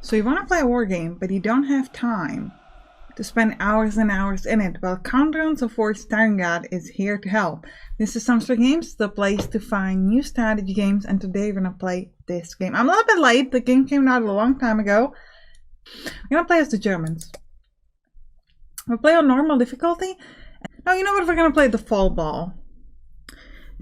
So you want to play a war game, but you don't have time to spend hours and hours in it. Well, Cauldrons of War Stalingrad is here to help. This is Sampstra Games, the place to find new strategy games, and today we're going to play this game. I'm a little bit late. The game came out a long time ago. We're going to play as the Germans. We'll play on normal difficulty. Now, you know what? We're going to play the fall ball.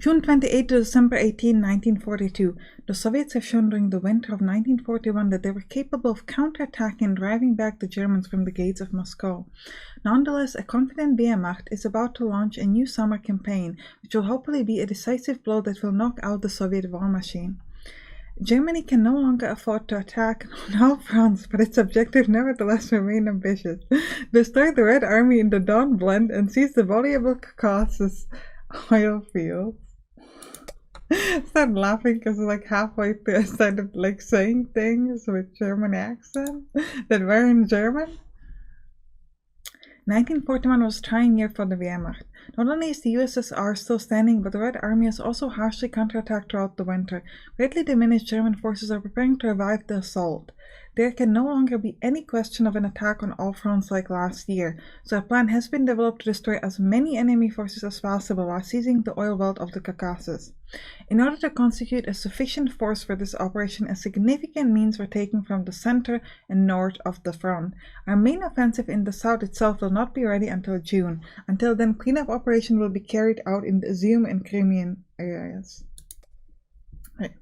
June 28 to December 18, 1942. The Soviets have shown during the winter of 1941 that they were capable of counterattacking and driving back the Germans from the gates of Moscow. Nonetheless, a confident Wehrmacht is about to launch a new summer campaign, which will hopefully be a decisive blow that will knock out the Soviet war machine. Germany can no longer afford to attack on all fronts, but its objective nevertheless remains ambitious. Destroy the Red Army in the Don Blend and seize the valuable Caucasus oil fields. I started laughing because like halfway through I started like saying things with German accent that were in German. 1941 was a trying year for the Wehrmacht. Not only is the USSR still standing, but the Red Army has also harshly counterattacked throughout the winter. Greatly diminished German forces are preparing to revive the assault. There can no longer be any question of an attack on all fronts like last year, so a plan has been developed to destroy as many enemy forces as possible while seizing the oil wealth of the Caucasus. In order to constitute a sufficient force for this operation, a significant means were taken from the center and north of the front. Our main offensive in the south itself will not be ready until June. Until then, cleanup operation will be carried out in the Izium and Crimean areas. Right.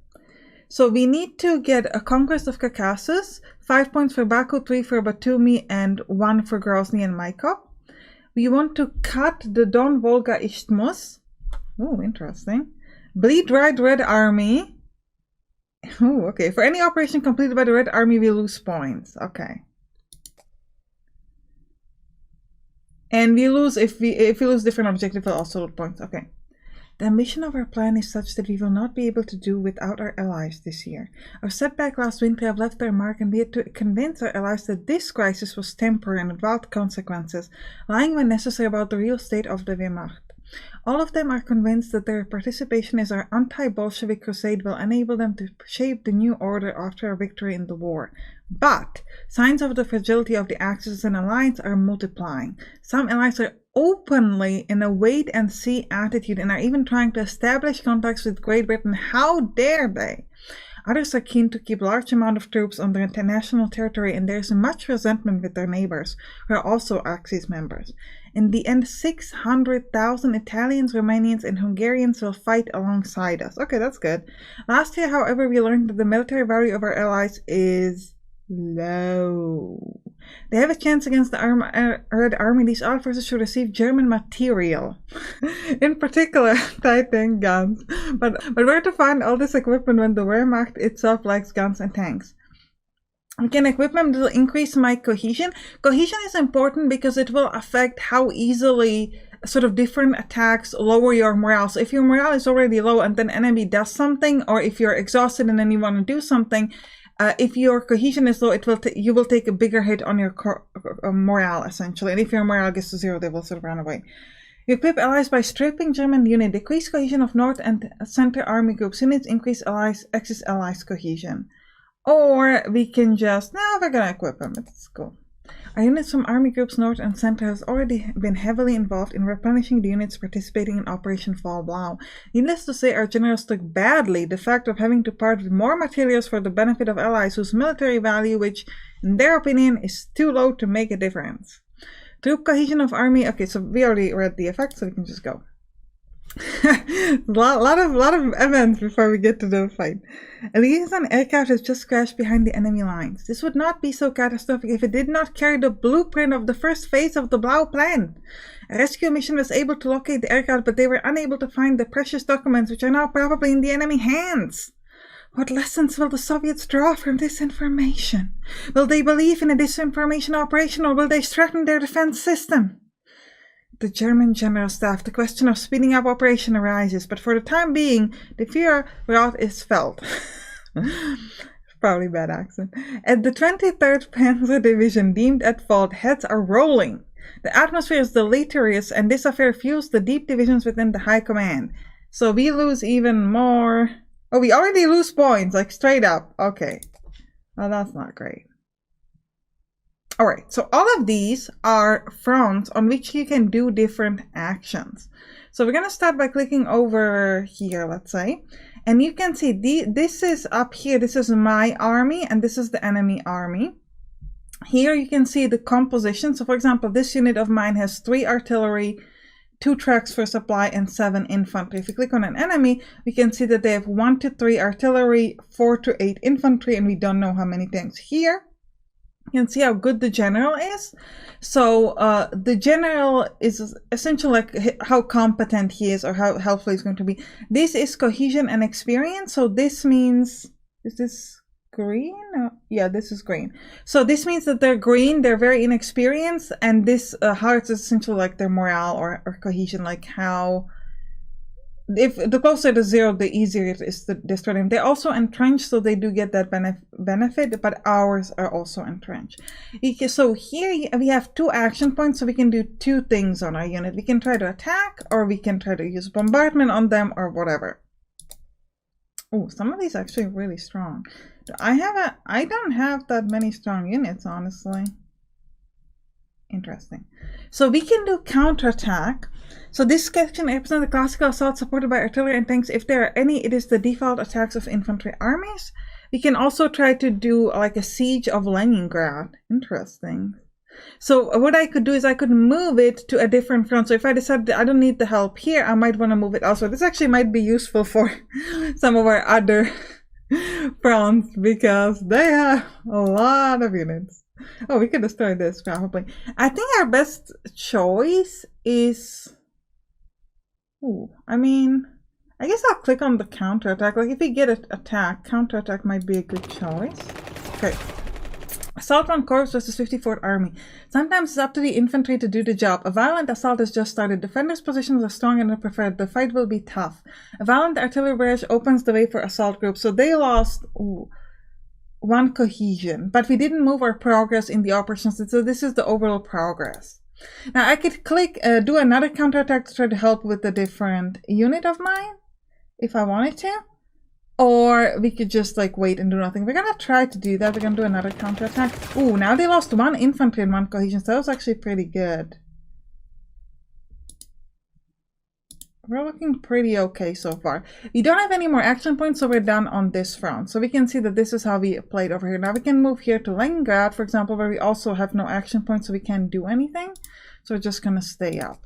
So we need to get a conquest of Caucasus, 5 points for Baku, 3 for Batumi, and 1 for Grozny and Maikop. We want to cut the Don-Volga Isthmus. Oh, interesting. Bleed Right Red Army. Oh, okay. For any operation completed by the Red Army, we lose points. Okay. And we lose if we lose different objectives, we'll also lose points. Okay. The ambition of our plan is such that we will not be able to do without our allies this year. Our setback last winter have left their mark, and we had to convince our allies that this crisis was temporary and without consequences, lying when necessary about the real state of the Wehrmacht. All of them are convinced that their participation in our anti-Bolshevik crusade will enable them to shape the new order after our victory in the war. But signs of the fragility of the Axis and alliance are multiplying. Some allies are openly in a wait-and-see attitude and are even trying to establish contacts with Great Britain. How dare they? Others are keen to keep large amount of troops on their international territory, and there is much resentment with their neighbors, who are also Axis members. In the end, 600,000 Italians, Romanians, and Hungarians will fight alongside us. Okay, that's good. Last year, however, we learned that the military value of our allies is low. They have a chance against the Red Army. These allied forces should receive German material, in particular anti-tank guns. But where to find all this equipment when the Wehrmacht itself lacks guns and tanks? We can equip them to increase my cohesion. Cohesion is important because it will affect how easily sort of different attacks lower your morale. So if your morale is already low and then enemy does something, or if you're exhausted and then you want to do something, if your cohesion is low, you will take a bigger hit on your morale, essentially. And if your morale gets to 0, they will sort of run away. You equip allies by stripping German unit. Decrease cohesion of North and Center Army groups. Units increase Axis allies cohesion. Or we can just, no, we're going to equip them. It's cool. Our units from Army Groups North and Center has already been heavily involved in replenishing the units participating in Operation Fall Blau. Needless to say, our generals took badly the fact of having to part with more materials for the benefit of allies whose military value, which, in their opinion, is too low to make a difference. Troop cohesion of army. Okay, so we already read the effect, so we can just go. lot of events before we get to the fight. A liaison aircraft has just crashed behind the enemy lines. This would not be so catastrophic if it did not carry the blueprint of the first phase of the Blau plan. A rescue mission was able to locate the aircraft, but they were unable to find the precious documents, which are now probably in the enemy hands. What lessons will the Soviets draw from this information? Will they believe in a disinformation operation, or will they threaten their defense system? The German General Staff, the question of speeding up operation arises, but for the time being, the Führerrat is felt. Probably bad accent. At the 23rd Panzer Division, deemed at fault, heads are rolling. The atmosphere is deleterious, and this affair fuels the deep divisions within the high command. So we lose even more. Oh, we already lose points, like straight up. Okay. Well, that's not great. All right, so all of these are fronts on which you can do different actions. So we're going to start by clicking over here, let's say, and you can see this is up here. This is my army, and this is the enemy army. Here you can see the composition. So for example, this unit of mine has 3 artillery, 2 tracks for supply, and 7 infantry. If you click on an enemy, we can see that they have 1 to 3 artillery, 4 to 8 infantry, and we don't know how many tanks. Here you can see how good the general is. So the general is essentially like how competent he is or how helpful he's going to be. This is cohesion and experience. So this means, is this green? Yeah, this is green. So this means that they're green, they're very inexperienced, and this hearts is essentially like their morale or cohesion, like how, if the closer to 0, the easier it is to destroy them. They're also entrenched, so they do get that benefit, but ours are also entrenched. So here we have 2 action points, so we can do 2 things on our unit. We can try to attack, or we can try to use bombardment on them, or whatever. Oh, some of these are actually really strong. I don't have that many strong units, honestly. Interesting. So we can do counterattack. So this section represents the classical assault supported by artillery and tanks. If there are any, it is the default attacks of infantry armies. We can also try to do like a siege of Leningrad. Interesting. So what I could do is I could move it to a different front. So if I decide that I don't need the help here, I might want to move it elsewhere. This actually might be useful for some of our other fronts because they have a lot of units. Oh, we could destroy this probably. I think our best choice is... Ooh, I mean, I guess I'll click on the counterattack. Like if we get an attack, counterattack might be a good choice. Okay. Assault on Corps versus 54th Army. Sometimes it's up to the infantry to do the job. A violent assault has just started. Defenders' positions are strong and prepared. The fight will be tough. A violent artillery barrage opens the way for assault groups. So they lost 1 cohesion, but we didn't move our progress in the operations. So this is the overall progress. Now I could click, do another counterattack to try to help with a different unit of mine, if I wanted to. Or we could just like wait and do nothing. We're gonna try to do that. We're gonna do another counterattack. Ooh, now they lost 1 infantry and 1 cohesion. So that was actually pretty good. We're looking pretty okay so far. We don't have any more action points, so we're done on this front. So we can see that this is how we played over here. Now we can move here to Leningrad, for example, where we also have no action points, so we can't do anything. So we're just gonna stay up.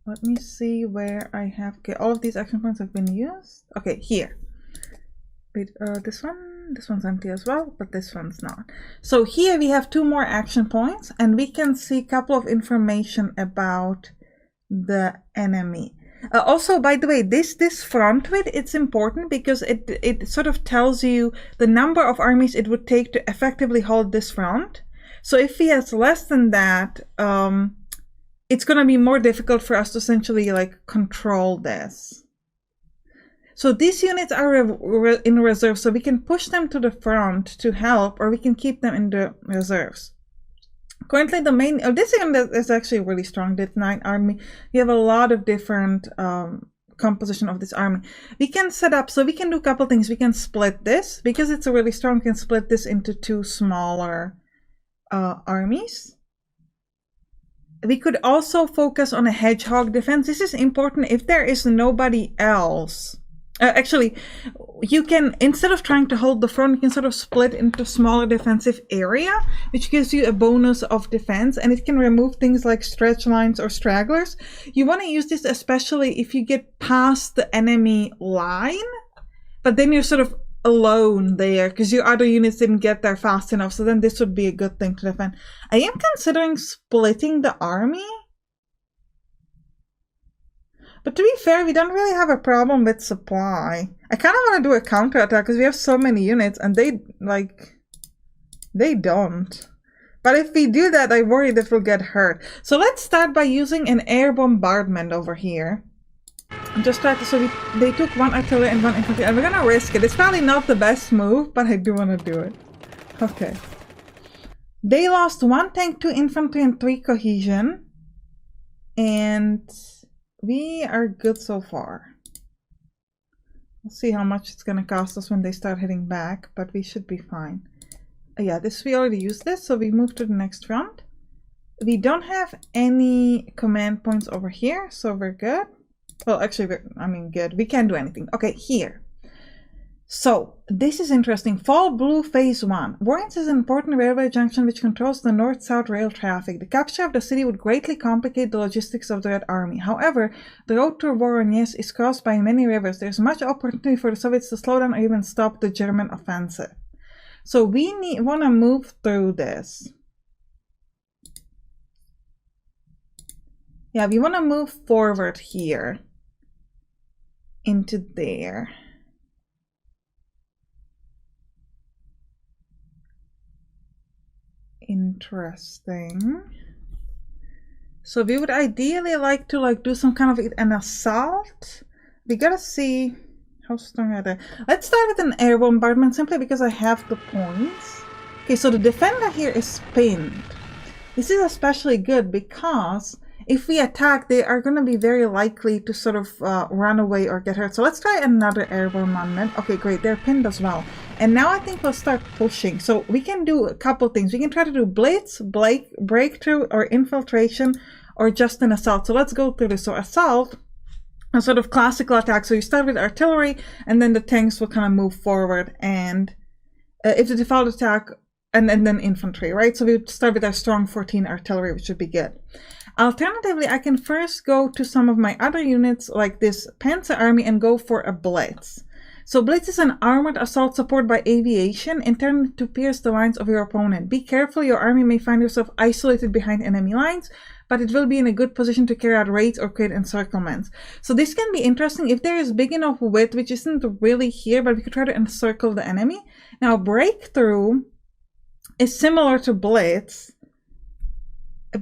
Let me see where I have... Okay, all of these action points have been used. Okay, here. Wait, this one's empty as well, but this one's not. So here we have 2 more action points, and we can see a couple of information about the enemy. Also, by the way, this front width, it's important because it sort of tells you the number of armies it would take to effectively hold this front. So if he has less than that, it's going to be more difficult for us to essentially like control this. So these units are in reserve, so we can push them to the front to help, or we can keep them in the reserves. Currently the main, this unit is actually really strong, this 9 army. We have a lot of different composition of this army. We can set up, so we can do a couple things. We can split this, because it's a really strong, we can split this into 2 smaller armies. We could also focus on a hedgehog defense. This is important if there is nobody else. Actually, you can, instead of trying to hold the front, you can sort of split into smaller defensive area, which gives you a bonus of defense, and it can remove things like stretch lines or stragglers. You want to use this especially if you get past the enemy line, but then you're sort of alone there because your other units didn't get there fast enough. So then this would be a good thing to defend. I am considering splitting the army. But to be fair, we don't really have a problem with supply. I kind of want to do a counterattack because we have so many units and they don't. But if we do that, I worry that we'll get hurt. So let's start by using an air bombardment over here. And just try to, so they took 1 artillery and 1 infantry, and we're gonna risk it. It's probably not the best move, but I do want to do it. Okay. They lost 1 tank, 2 infantry, and 3 cohesion. And we are good so far. We'll see how much it's going to cost us when they start heading back, but we should be fine. Yeah, this we already used this, so we move to the next front. We don't have any command points over here, so we're good. Well, actually, good. We can't do anything. Okay, here. So, this is interesting. Fall Blue Phase 1. Warrens is an important railway junction which controls the north-south rail traffic. The capture of the city would greatly complicate the logistics of the Red Army. However, the road to Voronezh is crossed by many rivers. There's much opportunity for the Soviets to slow down or even stop the German offensive. So we want to move through this. Yeah, we want to move forward here into there. Interesting. So we would ideally like to do some kind of an assault. We gotta see how strong are they. Let's start with an air bombardment simply because I have the points. Okay, so the defender here is pinned. This is especially good because if we attack, they are going to be very likely to sort of run away or get hurt. So let's try another air bombardment. Okay, great. They're pinned as well. And now I think we'll start pushing. So we can do a couple things. We can try to do blitz, breakthrough, or infiltration, or just an assault. So let's go through this. So assault, a sort of classical attack. So you start with artillery, and then the tanks will kind of move forward. And if the default attack, and then infantry, right? So we would start with our strong 14 artillery, which would be good. Alternatively, I can first go to some of my other units like this Panzer Army and go for a blitz. So blitz is an armored assault supported by aviation intended to pierce the lines of your opponent. Be careful, your army may find yourself isolated behind enemy lines, but it will be in a good position to carry out raids or create encirclements. So this can be interesting if there is big enough width, which isn't really here, but we could try to encircle the enemy. Now breakthrough is similar to blitz,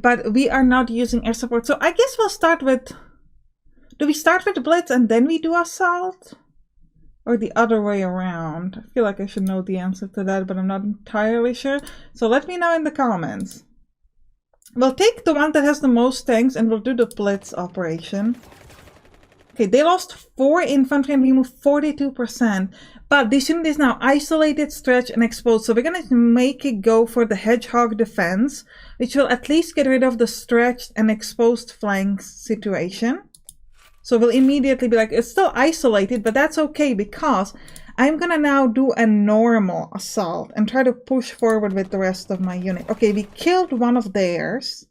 but we are not using air support. So I guess we'll start with... Do we start with blitz and then we do assault? Or the other way around? I feel like I should know the answer to that, but I'm not entirely sure. So let me know in the comments. We'll take the one that has the most tanks and we'll do the blitz operation. Okay, they lost 4 infantry and we moved 42%. But this unit is now isolated, stretched, and exposed. So we're going to make it go for the hedgehog defense, which will at least get rid of the stretched and exposed flanks situation. So we'll immediately be like, it's still isolated, but that's okay because I'm going to now do a normal assault and try to push forward with the rest of my unit. Okay, we killed one of theirs.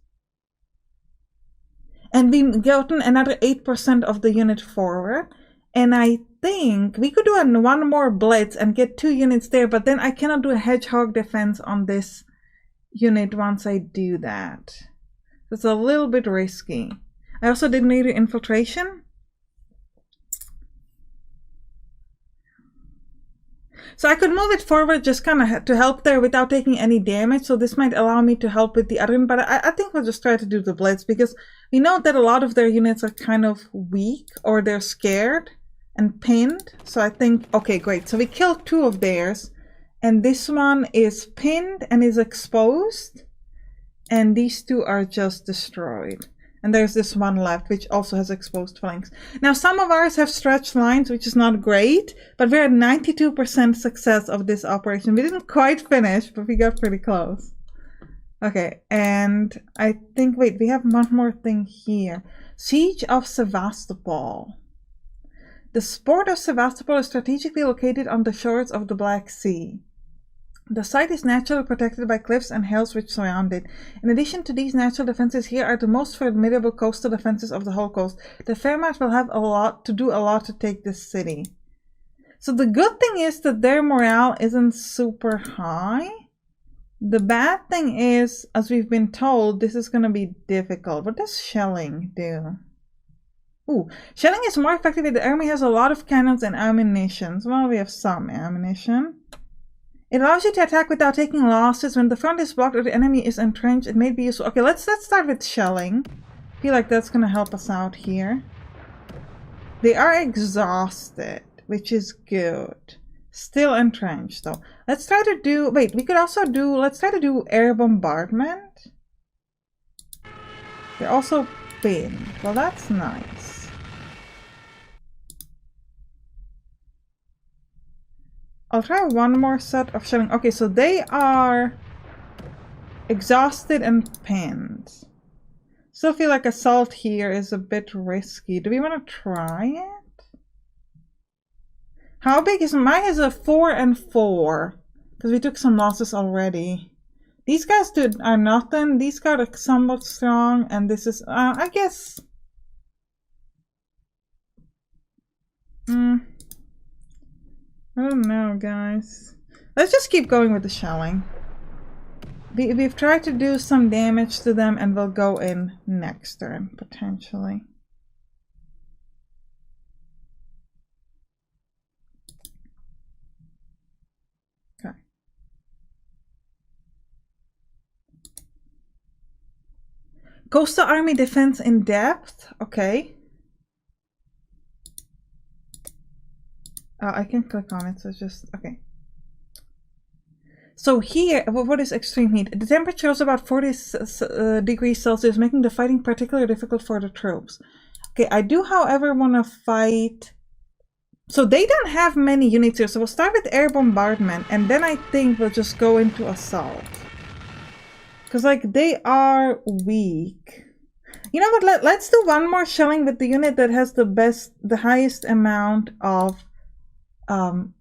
And we've gotten another 8% of the unit forward. And I think we could do one more blitz and get 2 units there, but then I cannot do a hedgehog defense on this unit once I do that. It's a little bit risky. I also didn't need infiltration. So I could move it forward just kind of to help there without taking any damage. So this might allow me to help with the other one, but I think we'll just try to do the blitz because we know that a lot of their units are kind of weak or they're scared and pinned. So I think, okay, great. So we killed 2 of theirs and this one is pinned and is exposed and these 2 are just destroyed. And there's this one left, which also has exposed flanks. Now, some of ours have stretched lines, which is not great, but we're at 92% success of this operation. We didn't quite finish, but we got pretty close. Okay, and I think, wait, we have one more thing here. Siege of Sebastopol. The port of Sebastopol is strategically located on the shores of the Black Sea. The site is naturally protected by cliffs and hills which surround it. In addition to these natural defenses, here are the most formidable coastal defenses of the whole coast. The Wehrmacht will have to do a lot to take this city. So the good thing is that their morale isn't super high. The bad thing is, as we've been told, this is going to be difficult. What does shelling do? Ooh, shelling is more effective if the army has a lot of cannons and ammunition. Well, we have some ammunition. It allows you to attack without taking losses. When the front is blocked or the enemy is entrenched, it may be useful. Okay, let's start with shelling. I feel like that's going to help us out here. They are exhausted, which is good. Still entrenched, though. Let's try to do... Wait, we could also do... Let's try to do air bombardment. They're also pinned. Well, that's nice. I'll try one more set of shelling. Okay, so they are exhausted and pinned. Still feel like assault here is a bit risky. Do we want to try it? How big is mine? Is a 4 and 4 because we took some losses already. These guys are nothing. These guys are somewhat strong, and this is I guess. I don't know, guys. Let's just keep going with the shelling. We've tried to do some damage to them, and we'll go in next turn, potentially. Okay. Coastal Army defense in depth. Okay. I can click on it, so just okay. So here, what is extreme heat? The temperature is about 40 degrees Celsius, making the fighting particularly difficult for the troops. Okay, I do, however, want to fight. So they don't have many units here, so we'll start with air bombardment, and then I think we'll just go into assault. Because, like, they are weak. You know what? Let's do one more shelling with the unit that has the highest amount of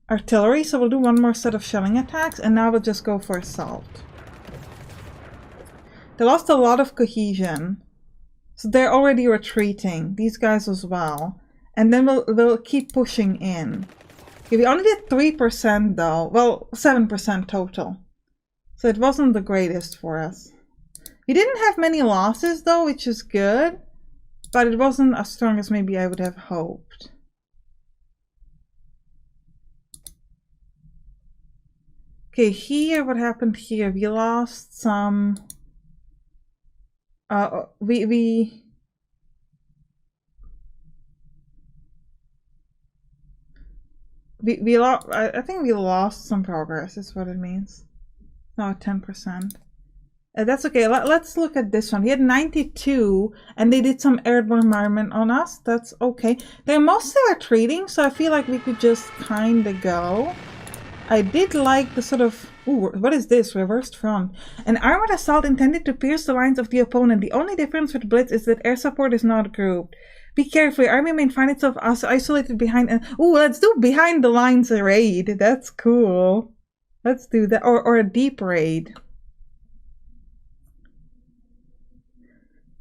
artillery. So we'll do one more set of shelling attacks, and now we'll just go for assault. They lost a lot of cohesion, so they're already retreating. These guys as well, and then we'll keep pushing in. Okay, we only did 3% though. Well, 7% total, so it wasn't the greatest for us. We didn't have many losses though, which is good, but it wasn't as strong as maybe I would have hoped. Okay, here, what happened here? We lost some. We lost. I think we lost some progress. Is what it means. No, 10%. That's okay. Let's look at this one. We had 92, and they did some air bombardment on us. That's okay. They're mostly retreating, so I feel like we could just kind of go. I did like the sort of... Ooh, what is this? Reversed front. An armored assault intended to pierce the lines of the opponent. The only difference with Blitz is that air support is not grouped. Be careful. Your army may find itself isolated behind... Ooh, let's do behind the lines raid. That's cool. Let's do that. Or a deep raid.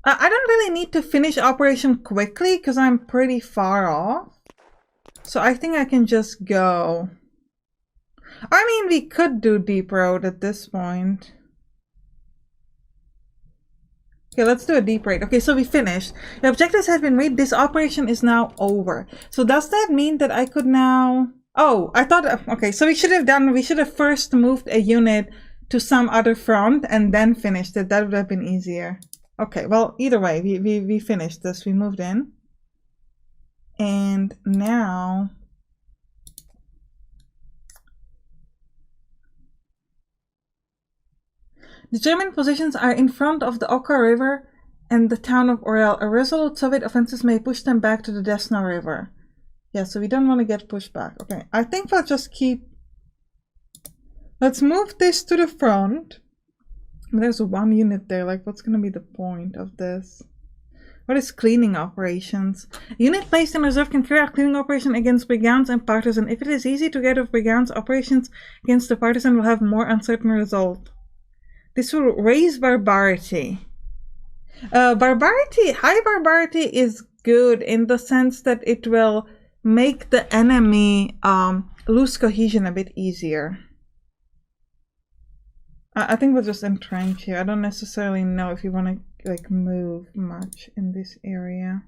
I don't really need to finish operation quickly because I'm pretty far off. So I think I can just go... I mean, we could do deep road at this point. Okay, let's do a deep raid. Okay, so we finished. The objectives have been raided. This operation is now over. So does that mean that I could now... Oh, I thought... Okay, so we should have first moved a unit to some other front and then finished it. That would have been easier. Okay, well, either way, we finished this. We moved in. And now... The German positions are in front of the Oka River and the town of Orel. A resolute Soviet offensive may push them back to the Desna River. Yeah, so we don't want to get pushed back. Okay, I think we'll just keep... Let's move this to the front. There's one unit there. Like, what's going to be the point of this? What is cleaning operations? A unit placed in reserve can carry out cleaning operation against brigands and partisan. If it is easy to get rid of brigands, operations against the partisan will have more uncertain result. This will raise barbarity. High barbarity is good in the sense that it will make the enemy lose cohesion a bit easier. I think we'll just entrench here. I don't necessarily know if you want to like move much in this area.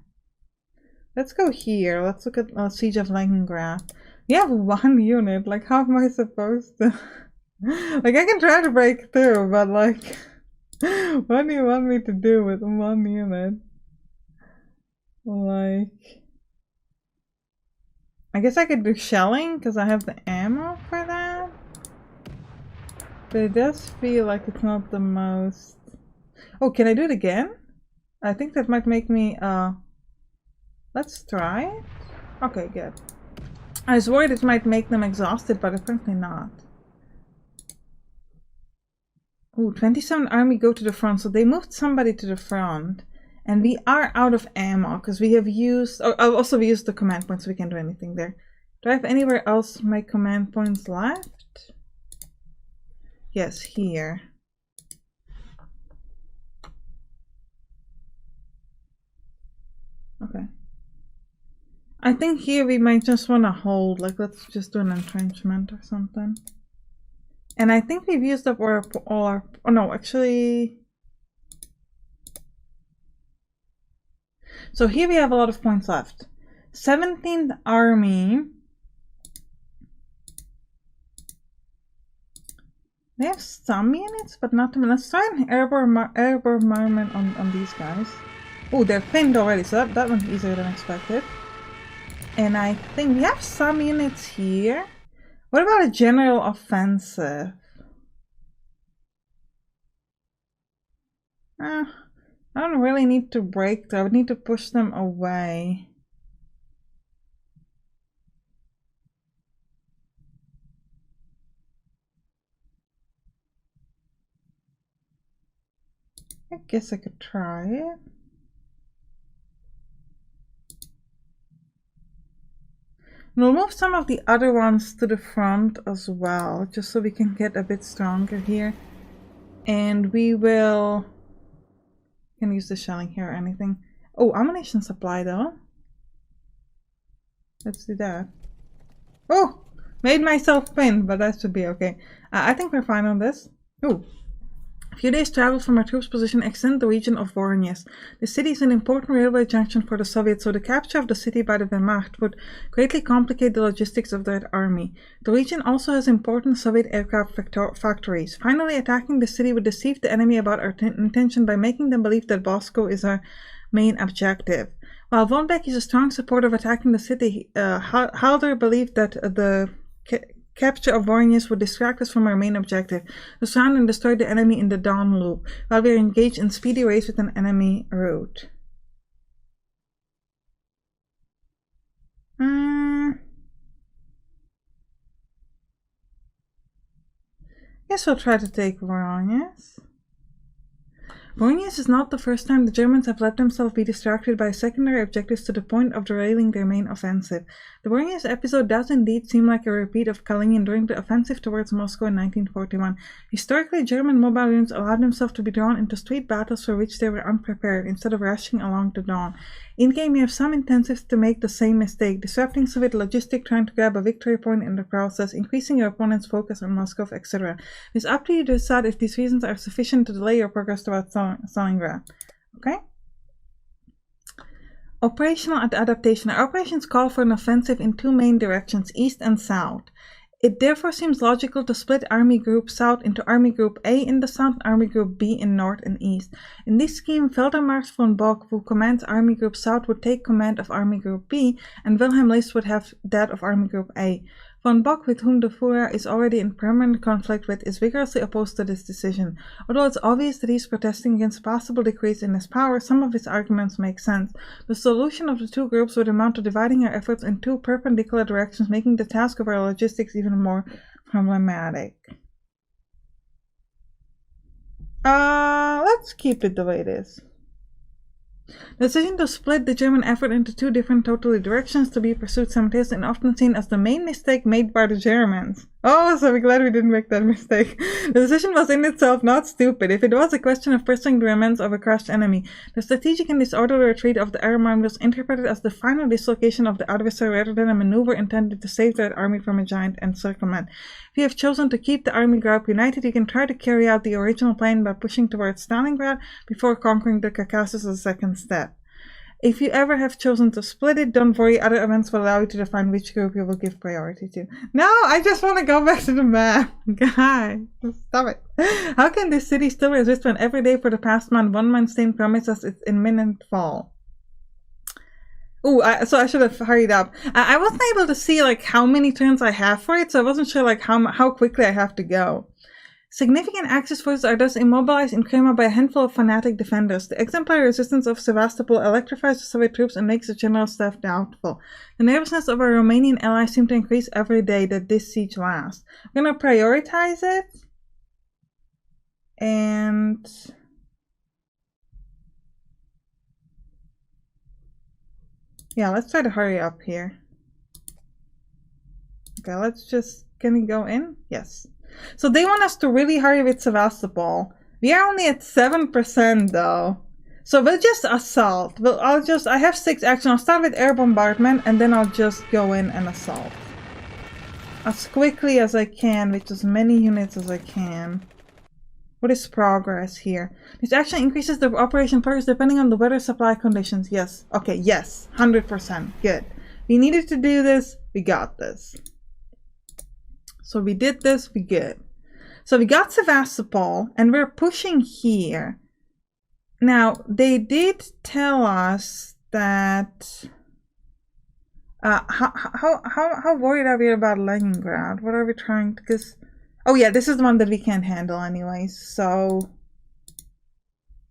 Let's go here. Let's look at Siege of Leningrad. We have one unit. Like, how am I supposed to... Like, I can try to break through, but like, what do you want me to do with one unit? Like, I guess I could do shelling because I have the ammo for that. But it does feel like it's not the most... Oh, can I do it again? I think that might make me, let's try it. Okay, good. I was worried it might make them exhausted, but apparently not. Ooh, 27 army go to the front, so they moved somebody to the front. And we are out of ammo, because we have used... Oh, also we used the command points, so we can't do anything there. Do I have anywhere else my command points left? Yes, here. Okay. I think here we might just want to hold, like let's just do an entrenchment or something. And I think we've used up all our oh no, actually. So here we have a lot of points left. 17th Army. They have some units, but not too many. Let's try an airborne bombardment on these guys. Oh, they're pinned already, so that one's easier than expected. And I think we have some units here. What about a general offensive? I don't really need to break them. I would need to push them away. I guess I could try it. We'll move some of the other ones to the front as well, just so we can get a bit stronger here. And we will... can use the shelling here or anything. Oh, ammunition supply though. Let's do that. Oh! Made myself pin, but that should be okay. I think we're fine on this. Oh. A few days' travel from our troops' position extend the region of Voronyezh. The city is an important railway junction for the Soviets, so the capture of the city by the Wehrmacht would greatly complicate the logistics of that army. The region also has important Soviet aircraft factories. Finally, attacking the city would deceive the enemy about our intention by making them believe that Moscow is our main objective. While von Beck is a strong supporter of attacking the city, Halder believed that the capture of Voronyezh would distract us from our main objective, to surround and destroy the enemy in the Don Loop, while we are engaged in speedy race with an enemy route. Guess we'll try to take Voronyezh. Voronyezh is not the first time the Germans have let themselves be distracted by secondary objectives to the point of derailing their main offensive. The Voronyezh episode does indeed seem like a repeat of Kalinin during the offensive towards Moscow in 1941. Historically, German mobile units allowed themselves to be drawn into street battles for which they were unprepared, instead of rushing along the Don. In-game, we have some intensives to make the same mistake, disrupting Soviet logistics, trying to grab a victory point in the process, increasing your opponent's focus on Moscow, etc. It's up to you to decide if these reasons are sufficient to delay your progress towards Stalingrad. Okay? Operational adaptation. Our operations call for an offensive in two main directions, east and south. It therefore seems logical to split Army Group South into Army Group A in the south and Army Group B in north and east. In this scheme, Feldmarschall von Bock, who commands Army Group South, would take command of Army Group B, and Wilhelm List would have that of Army Group A. Von Bock, with whom the Führer is already in permanent conflict with, is vigorously opposed to this decision. Although it's obvious that he is protesting against possible decrease in his power, some of his arguments make sense. The solution of the two groups would amount to dividing our efforts in two perpendicular directions, making the task of our logistics even more problematic. Let's keep it the way it is. The decision to split the German effort into two different totally directions to be pursued simultaneously and often seen as the main mistake made by the Germans. Oh, so we're glad we didn't make that mistake. The decision was in itself not stupid, if it was a question of pursuing the remnants of a crushed enemy. The strategic and disorderly retreat of the Army was interpreted as the final dislocation of the adversary rather than a maneuver intended to save that army from a giant encirclement. If you have chosen to keep the army group united, you can try to carry out the original plan by pushing towards Stalingrad before conquering the Caucasus as a second step. If you ever have chosen to split it, don't worry, other events will allow you to define which group you will give priority to. No, I just want to go back to the map. Guys, stop it. How can this city still resist when every day for the past month, one man's stain promises its imminent fall? Ooh, so I should have hurried up. I wasn't able to see like how many turns I have for it, so I wasn't sure like how quickly I have to go. Significant Axis forces are thus immobilized in Crimea by a handful of fanatic defenders. The exemplary resistance of Sebastopol electrifies the Soviet troops and makes the general staff doubtful. The nervousness of our Romanian allies seems to increase every day that this siege lasts. We're going to prioritize it. And yeah, let's try to hurry up here. Okay, let's just... Can we go in? Yes. So they want us to really hurry with Sebastopol. We are only at 7% though. So we'll just assault. I have 6 action. I'll start with air bombardment and then I'll just go in and assault. As quickly as I can with as many units as I can. What is progress here? This action increases the operation progress depending on the weather supply conditions. Yes. Okay, yes. 100%. Good. We needed to do this. We got this. So we did this, we good. So we got Sebastopol and we're pushing here. Now, they did tell us that... how worried are we about Leningrad? What are we trying to... Because... Oh yeah, this is the one that we can't handle anyways, so...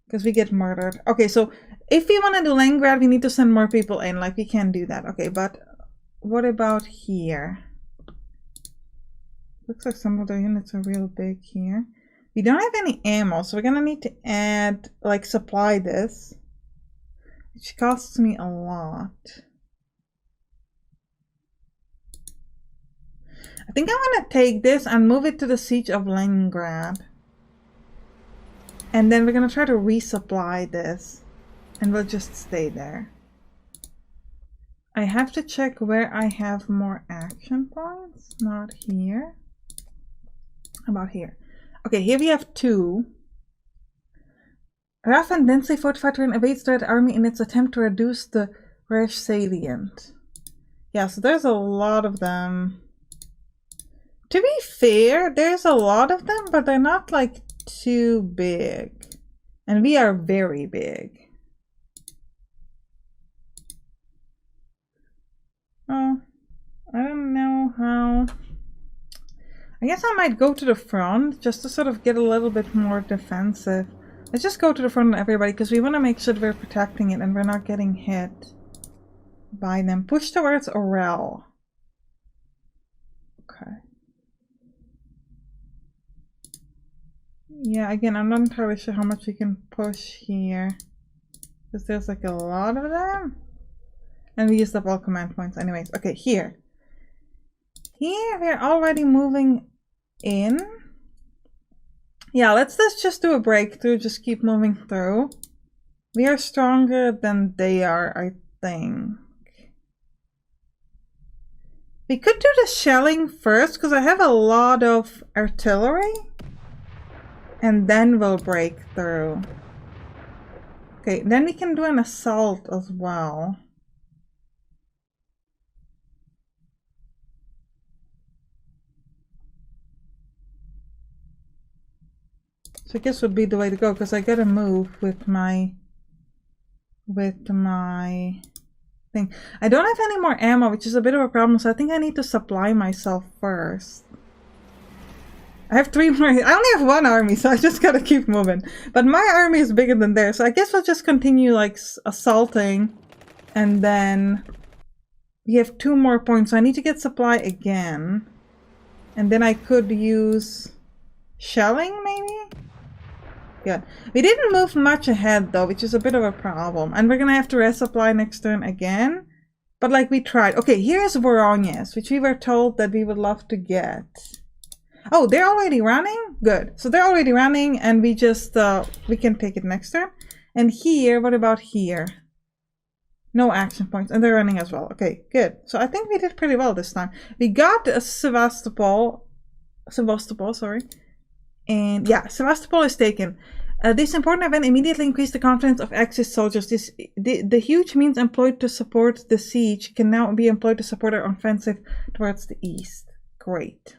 Because we get murdered. Okay, so if we want to do Leningrad, we need to send more people in. Like, we can't do that. Okay, but what about here? Looks like some of the units are real big here. We don't have any ammo, so we're gonna need to add, like, supply this. Which costs me a lot. I think I'm gonna take this and move it to the siege of Leningrad. And then we're gonna try to resupply this. And we'll just stay there. I have to check where I have more action points. Not here. About here. Okay, here we have 2. Rough and densely fortified terrain evades the Red Army in its attempt to reduce the Reich salient. Yeah, so there's a lot of them. To be fair, there's a lot of them, but they're not like too big. And we are very big. Oh, I don't know how... I guess I might go to the front just to sort of get a little bit more defensive. Let's just go to the front of everybody because we want to make sure that we're protecting it and we're not getting hit by them. Push towards Orel. Okay. Yeah, again, I'm not entirely sure how much we can push here because there's like a lot of them. And we used up all command points anyways. Okay, here. Here we're already moving in. Yeah, let's just do a breakthrough. Just keep moving through. We are stronger than they are, I think. We could do the shelling first because I have a lot of artillery. And then we'll break through. Okay, then we can do an assault as well. So I guess would be the way to go because I gotta move with my thing. I don't have any more ammo, which is a bit of a problem, so I think I need to supply myself first. I have 3 more. I only have 1 army, so I just gotta keep moving. But my army is bigger than theirs, so I guess we'll just continue like assaulting. And then we have 2 more points, so I need to get supply again. And then I could use shelling, maybe? Good. We didn't move much ahead though, which is a bit of a problem. And we're gonna have to resupply next turn again. But like we tried. Okay, here's Voronezh, which we were told that we would love to get. Oh, they're already running? Good. So they're already running and we just, we can take it next turn. And here, what about here? No action points. And they're running as well. Okay, good. So I think we did pretty well this time. We got Sebastopol, sorry. And yeah, Sebastopol is taken. This important event immediately increased the confidence of Axis soldiers. The huge means employed to support the siege can now be employed to support our offensive towards the east. Great.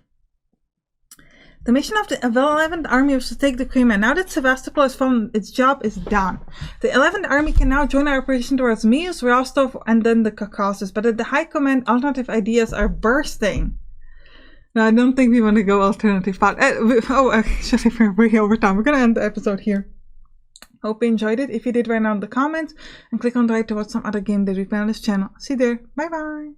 The mission of the 11th Army was to take the Crimea. Now that Sebastopol has fallen, its job is done. The 11th Army can now join our operation towards Mius, Rostov, and then the Caucasus. But at the High Command, alternative ideas are bursting. No, I don't think we want to go alternative path. Actually, we're way over time. We're going to end the episode here. Hope you enjoyed it. If you did, write down in the comments and click on the right to watch some other game that we play on this channel. See you there. Bye bye.